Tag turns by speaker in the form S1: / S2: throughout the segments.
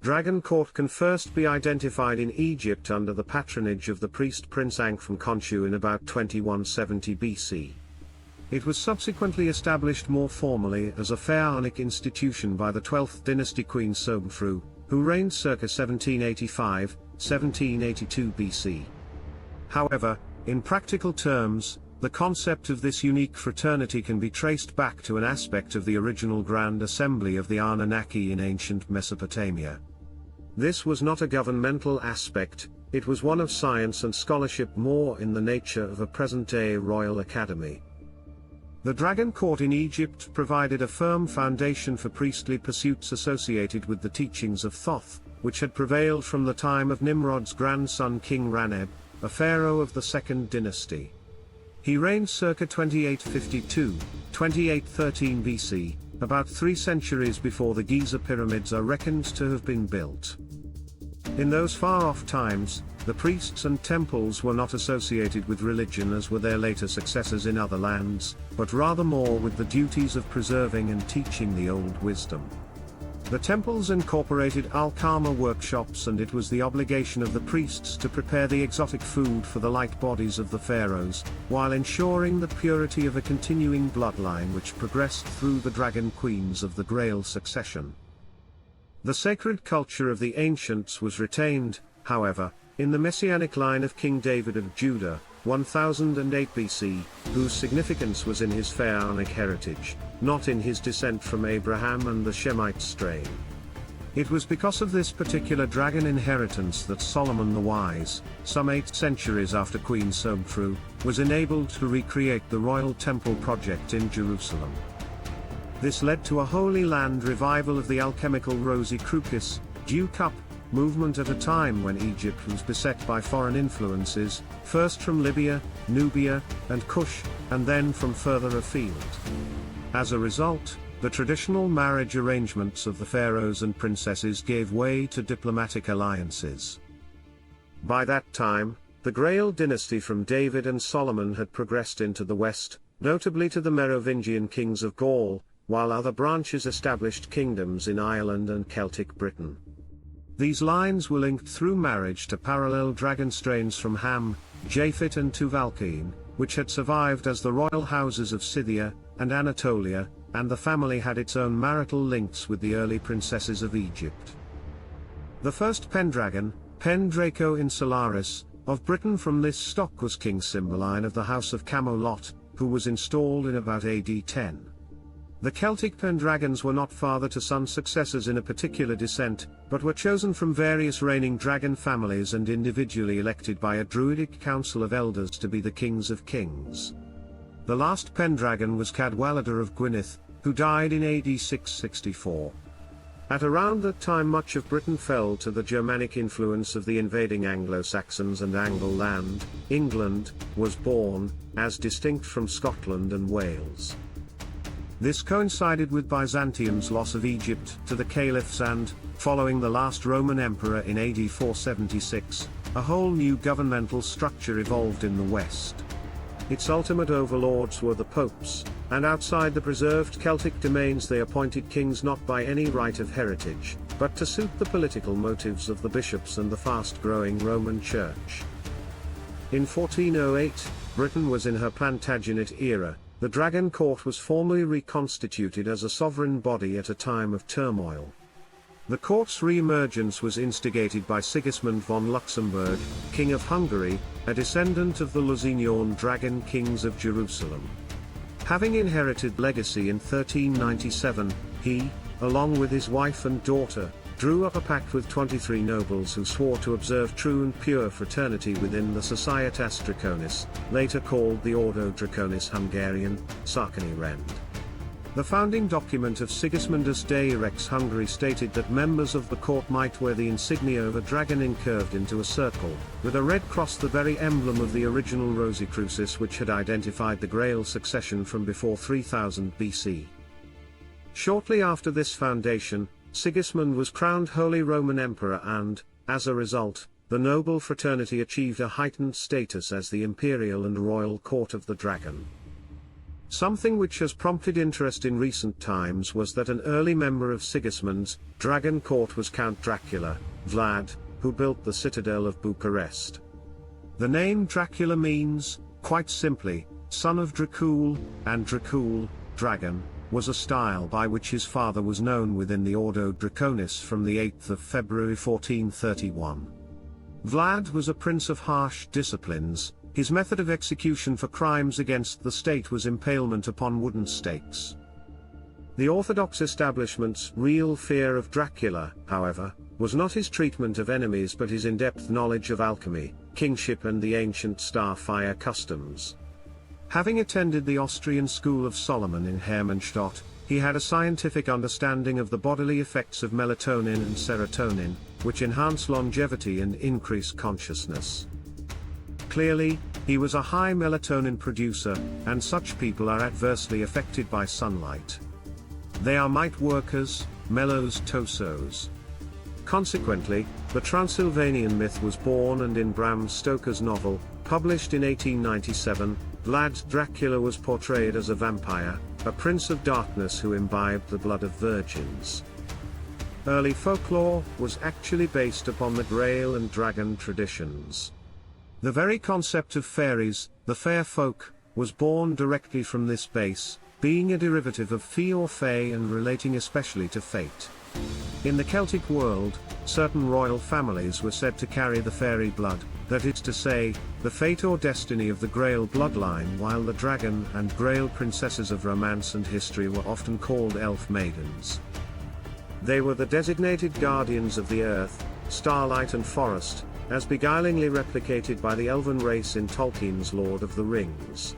S1: Dragon court can first be identified in Egypt under the patronage of the priest Prince Ankh from Khonshu in about 2170 BC. It was subsequently established more formally as a pharaonic institution by the 12th dynasty Queen Sobhmfru, who reigned circa 1785-1782 BC. However, in practical terms, the concept of this unique fraternity can be traced back to an aspect of the original Grand Assembly of the Annunaki in ancient Mesopotamia. This was not a governmental aspect, it was one of science and scholarship, more in the nature of a present-day royal academy. The Dragon Court in Egypt provided a firm foundation for priestly pursuits associated with the teachings of Thoth, which had prevailed from the time of Nimrod's grandson King Raneb, a pharaoh of the Second Dynasty. He reigned circa 2852-2813 BC, about 3 centuries before the Giza pyramids are reckoned to have been built. In those far-off times, the priests and temples were not associated with religion as were their later successors in other lands, but rather more with the duties of preserving and teaching the old wisdom. The temples incorporated alchemy workshops, and it was the obligation of the priests to prepare the exotic food for the light bodies of the pharaohs, while ensuring the purity of a continuing bloodline which progressed through the dragon queens of the Grail succession. The sacred culture of the ancients was retained, however, in the messianic line of King David of Judah, 1008 BC, whose significance was in his pharaonic heritage, not in his descent from Abraham and the Shemite strain. It was because of this particular dragon inheritance that Solomon the Wise, some 8 centuries after Queen Sobhmfru, was enabled to recreate the royal temple project in Jerusalem. This led to a Holy Land revival of the alchemical Rosy Crucis, Dew Cup, movement at a time when Egypt was beset by foreign influences, first from Libya, Nubia, and Kush, and then from further afield. As a result, the traditional marriage arrangements of the pharaohs and princesses gave way to diplomatic alliances. By that time, the Grail Dynasty from David and Solomon had progressed into the west, notably to the Merovingian kings of Gaul, while other branches established kingdoms in Ireland and Celtic Britain. These lines were linked through marriage to parallel dragon strains from Ham, Japhet and Tuvalcain, which had survived as the royal houses of Scythia and Anatolia, and the family had its own marital links with the early princesses of Egypt. The first pendragon, Draco insularis, of Britain from this stock was King Cymbeline of the House of Camelot, who was installed in about AD 10. The Celtic pendragons were not father-to-son successors in a particular descent, but were chosen from various reigning dragon families and individually elected by a Druidic council of elders to be the kings of kings. The last pendragon was Cadwaladr of Gwynedd, who died in AD 664. At around that time much of Britain fell to the Germanic influence of the invading Anglo-Saxons, and Angleland, England, was born, as distinct from Scotland and Wales. This coincided with Byzantium's loss of Egypt to the caliphs and, following the last Roman emperor in AD 476, a whole new governmental structure evolved in the West. Its ultimate overlords were the popes, and outside the preserved Celtic domains they appointed kings not by any right of heritage, but to suit the political motives of the bishops and the fast-growing Roman Church. In 1408, Britain was in her Plantagenet era. The Dragon Court was formally reconstituted as a sovereign body at a time of turmoil. The court's re-emergence was instigated by Sigismund von Luxembourg, King of Hungary, a descendant of the Lusignan dragon kings of Jerusalem. Having inherited legacy in 1397, he, along with his wife and daughter, drew up a pact with 23 nobles who swore to observe true and pure fraternity within the Societas Draconis, later called the Ordo Draconis Hungarian, Sarkany Rend. The founding document of Sigismundus Dei Rex Hungary stated that members of the court might wear the insignia of a dragon incurved into a circle, with a red cross, the very emblem of the original Rosy Crucis which had identified the Grail succession from before 3000 BC. Shortly after this foundation, Sigismund was crowned Holy Roman Emperor and, as a result, the noble fraternity achieved a heightened status as the imperial and royal court of the dragon. Something which has prompted interest in recent times was that an early member of Sigismund's dragon court was Count Dracula, Vlad, who built the citadel of Bucharest. The name Dracula means, quite simply, son of Dracul, and Dracul, dragon, was a style by which his father was known within the Ordo Draconis from the 8th of February 1431. Vlad was a prince of harsh disciplines. His method of execution for crimes against the state was impalement upon wooden stakes. The Orthodox establishment's real fear of Dracula, however, was not his treatment of enemies but his in-depth knowledge of alchemy, kingship and the ancient Starfire customs. Having attended the Austrian school of Solomon in Hermannstadt, he had a scientific understanding of the bodily effects of melatonin and serotonin, which enhance longevity and increase consciousness. Clearly, he was a high melatonin producer, and such people are adversely affected by sunlight. They are might workers, melos tosos. Consequently, the Transylvanian myth was born, and in Bram Stoker's novel, published in 1897, Vlad Dracula was portrayed as a vampire, a prince of darkness who imbibed the blood of virgins. Early folklore was actually based upon the Grail and dragon traditions. The very concept of fairies, the fair folk, was born directly from this base, being a derivative of fee or fey and relating especially to fate. In the Celtic world, certain royal families were said to carry the fairy blood, that is to say, the fate or destiny of the Grail bloodline, while the dragon and Grail princesses of romance and history were often called elf maidens. They were the designated guardians of the earth, starlight and forest, as beguilingly replicated by the elven race in Tolkien's Lord of the Rings.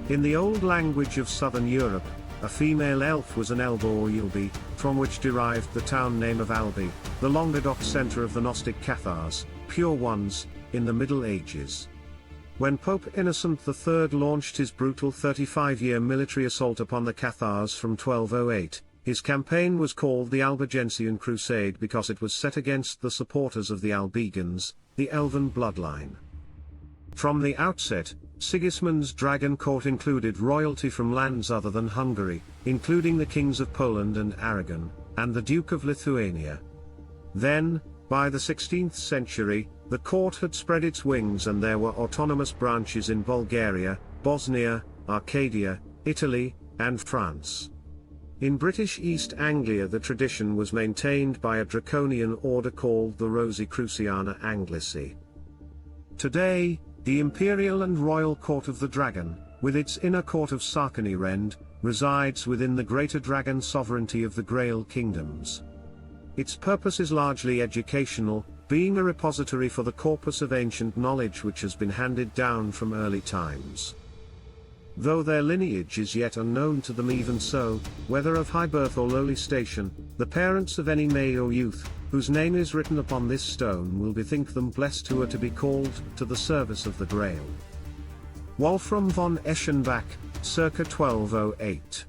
S1: In the old language of southern Europe, a female elf was an elbe or ylbe, from which derived the town name of Albi, the Languedoc centre of the Gnostic Cathars, pure ones, in the Middle Ages. When Pope Innocent III launched his brutal 35-year military assault upon the Cathars from 1208, his campaign was called the Albigensian Crusade because it was set against the supporters of the Albigans, the elven bloodline. From the outset, Sigismund's dragon court included royalty from lands other than Hungary, including the kings of Poland and Aragon, and the Duke of Lithuania. Then, by the 16th century, the court had spread its wings and there were autonomous branches in Bulgaria, Bosnia, Arcadia, Italy, and France. In British East Anglia the tradition was maintained by a draconian order called the Rosicruciana Anglici. Today, the imperial and royal court of the dragon, with its inner court of Sarkany Rend, resides within the greater dragon sovereignty of the Grail kingdoms. Its purpose is largely educational, being a repository for the corpus of ancient knowledge which has been handed down from early times. Though their lineage is yet unknown to them, even so, whether of high birth or lowly station, the parents of any maid or youth, whose name is written upon this stone will bethink them blessed who are to be called to the service of the Grail. Wolfram von Eschenbach, circa 1208.